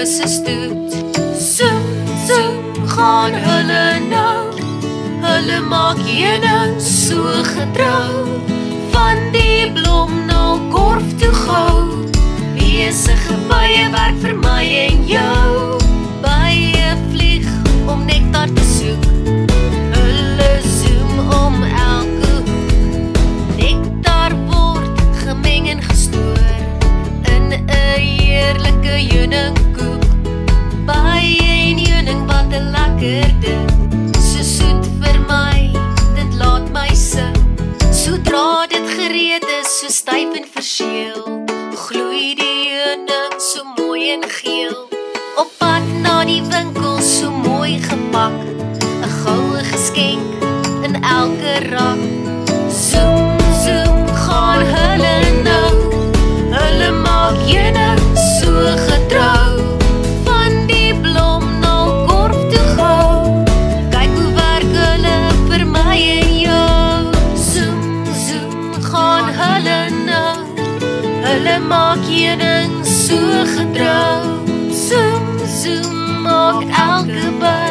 se stoet. Zoem, zoem, gaan hulle nou. Hulle maak heuning so getrou. Van die blom na korf toe gou. Besige baie werk vir my en jou. Baie vlieg om nektar te soek. Hulle zoem om elke hoek. Nektar word gemeng en gestoor in 'n heerlike heuningkoek. Baie en heuning wat 'n lekker ding. So soet vir my, dit laat my sing. Sodra dit gereed is, so styf en verseël, gloei die heuning so mooi en geel. Op pad na die winkel, so mooi gepak, 'n goue geskenk in elke rak. Zoem, zoem, gaan hulle nou. Hulle maak heuning so getrou. Van die blom na korf toe gou. Kyk hoe werk hulle vir my en jou. Zoem, zoem, gaan hulle nou. Hulle maak heuning so getrou. Zoem, zoem, maak elke by